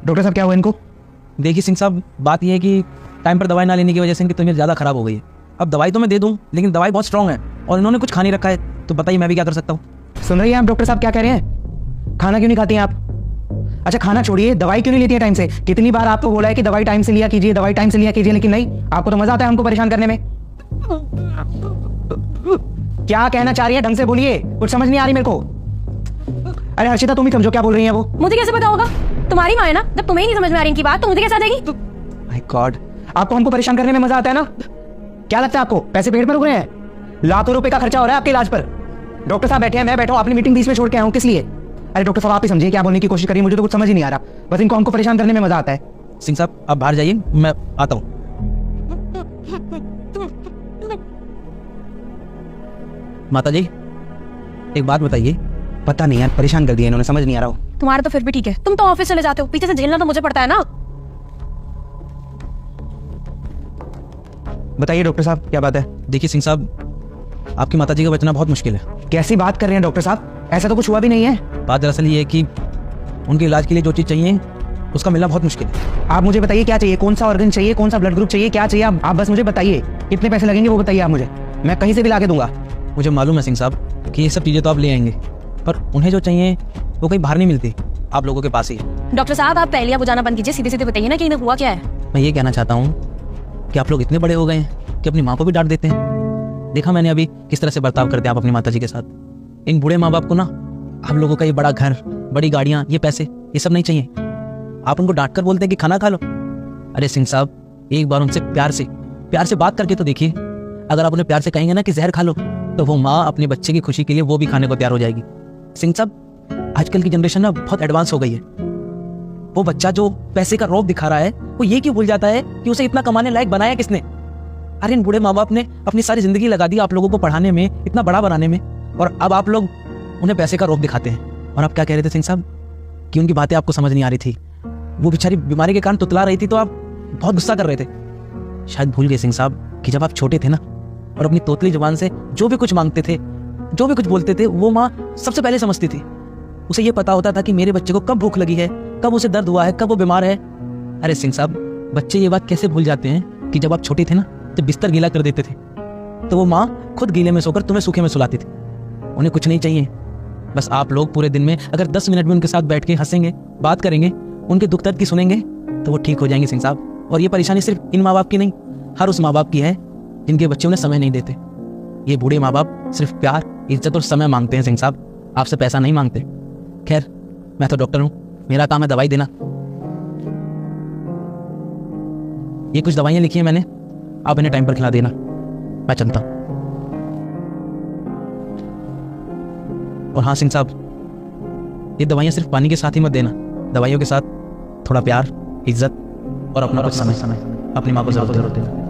Doctor साहब क्या हुआ इनको? देखिए सिंह साहब, बात यह है कि टाइम पर दवाई ना लेने की वजह से इनकी तबीयत ज़्यादा खराब हो गई है। अब दवाई तो मैं दे दूँ, लेकिन दवाई बहुत स्ट्रॉन्ग है और इन्होंने कुछ खा नहीं रखा है, तो बताइए मैं भी क्या कर सकता हूँ। सुन रही हैं आप डॉक्टर साहब क्या कह रहे हैं? खाना क्यों नहीं खाती हैं आप? अच्छा खाना छोड़िए, दवाई क्यों नहीं लेती है टाइम से? कितनी बार आपको बोला है कि दवाई टाइम से लिया कीजिए, दवाई टाइम से लिया कीजिए, लेकिन नहीं, आपको तो मजा आता है हमको परेशान करने में। क्या कहना चाह रही है? ढंग से बोलिए, कुछ समझ नहीं आ रही मेरे को। अरे हर्षिता तुम ही समझो क्या बोल रही है वो। मुझे कैसे पता होगा? तुम्हारी माँ है ना, जब तुम्हें ही नहीं समझ में आ रही इनकी बात तो मुझे कैसे आ जाएगी? माय गॉड, आपको हमको परेशान करने में मजा आता है ना? क्या लगता है आपको पैसे पेट पर रुक रहे हैं? लाखों रुपए का खर्चा हो रहा है आपके इलाज पर। डॉक्टर साहब बैठे हैं, मैं बैठा हूं, अपनी मीटिंग बीच में छोड़ के आया हूं, किस लिए? अरे डॉक्टर साहब आप ही समझिए, क्या बोलने की कोशिश करिए, मुझे तो कुछ समझ ही नहीं आ रहा। बस इनको हमको परेशान करने में मजा आता है। सिंह साहब आप बाहर जाइए, मैं आता हूँ। माता जी एक बात बताइए। पता नहीं यार, परेशान कर दिया इन्होंने, समझ नहीं आ रहा हो। तुम्हारा तो फिर भी ठीक है, तुम तो ऑफिस चले जाते हो, पीछे से झेलना तो मुझे पड़ता है ना। बताइए डॉक्टर साहब क्या बात है? देखिए सिंह साहब, आपकी माता जी का बचना बहुत मुश्किल है। कैसी बात कर रहे हैं डॉक्टर साहब? ऐसा तो कुछ हुआ भी नहीं है। बात दरअसल ये है कि उनके इलाज के लिए जो चीज़ चाहिए उसका मिलना बहुत मुश्किल है। आप मुझे बताइए क्या चाहिए, कौन सा ऑर्गन चाहिए, कौन सा ब्लड ग्रुप चाहिए, क्या चाहिए? आप बस मुझे बताइए, कितने पैसे लगेंगे वो बताइए आप मुझे, मैं कहीं से भी ला के दूंगा। मुझे मालूम है सिंह साहब कि ये सब चीज़ें तो आप ले आएंगे, पर उन्हें जो चाहिए वो कहीं बाहर नहीं मिलती, आप लोगों के पास ही है। डॉक्टर साहब आप पहले बुझाना बंद कीजिए, सीधे सीधे बताइए ना कि इन्हें हुआ क्या है। मैं ये कहना चाहता हूँ कि आप लोग इतने बड़े हो गए हैं कि अपनी माँ को भी डांट देते हैं। देखा मैंने अभी किस तरह से बर्ताव करते हैं आप अपनी माता जी के साथ। इन बूढ़े माँ बाप को ना आप लोगों का ये बड़ा घर, बड़ी गाड़ियाँ, ये पैसे, ये सब नहीं चाहिए। आप उनको डांट कर बोलते हैं कि खाना खा लो। अरे सिंह साहब एक बार उनसे प्यार से बात करके तो देखिए। अगर आप उन्हें प्यार से कहेंगे ना कि जहर खा लो, तो वो माँ अपने बच्चे की खुशी के लिए वो भी खाने को तैयार हो जाएगी। सिंह साहब आजकल की जनरेशन ना बहुत एडवांस हो गई है। वो बच्चा जो पैसे का रौब दिखा रहा है, वो ये क्यों भूल जाता है कि उसे इतना कमाने लायक बनाया किसने? अरे इन बूढ़े माँ बाप ने अपनी सारी जिंदगी लगा दी आप लोगों को पढ़ाने में, इतना बड़ा बनाने में, और अब आप लोग उन्हें पैसे का रौब दिखाते हैं। और आप क्या कह रहे थे सिंह साहब कि उनकी बातें आपको समझ नहीं आ रही थी, वो बेचारी बीमारी के कारण तुतला रही थी, तो आप बहुत गुस्सा कर रहे थे। शायद भूल गए सिंह साहब कि जब आप छोटे थे ना और अपनी तोतली जुबान से जो भी कुछ मांगते थे, जो भी कुछ बोलते थे, वो माँ सबसे पहले समझती थी। उसे ये पता होता था कि मेरे बच्चे को कब भूख लगी है, कब उसे दर्द हुआ है, कब वो बीमार है। अरे सिंह साहब बच्चे ये बात कैसे भूल जाते हैं कि जब आप छोटे थे ना, जब बिस्तर गीला कर देते थे तो वो माँ खुद गीले में सोकर तुम्हें सूखे में सुलाती थी। उन्हें कुछ नहीं चाहिए, बस आप लोग पूरे दिन में अगर 10 मिनट में उनके साथ बैठ के हंसेंगे, बात करेंगे, उनके दुख दर्द की सुनेंगे, तो वो ठीक हो जाएंगे सिंह साहब। और ये परेशानी सिर्फ इन माँ बाप की नहीं, हर उस माँ बाप की है जिनके बच्चे उन्हें समय नहीं देते। ये बूढ़े माँ बाप सिर्फ प्यार, इज्जत और समय मांगते हैं सिंह साहब, आपसे पैसा नहीं मांगते। खैर मैं तो डॉक्टर हूँ, मेरा काम है दवाई देना। ये कुछ दवाइयाँ लिखी हैं मैंने, आप इन्हें टाइम पर खिला देना, मैं चलता हूँ। और हाँ सिंह साहब, ये दवाइयाँ सिर्फ पानी के साथ ही मत देना, दवाइयों के साथ थोड़ा प्यार, इज्जत और अपना कुछ समय अपनी माँ को जरूर देना।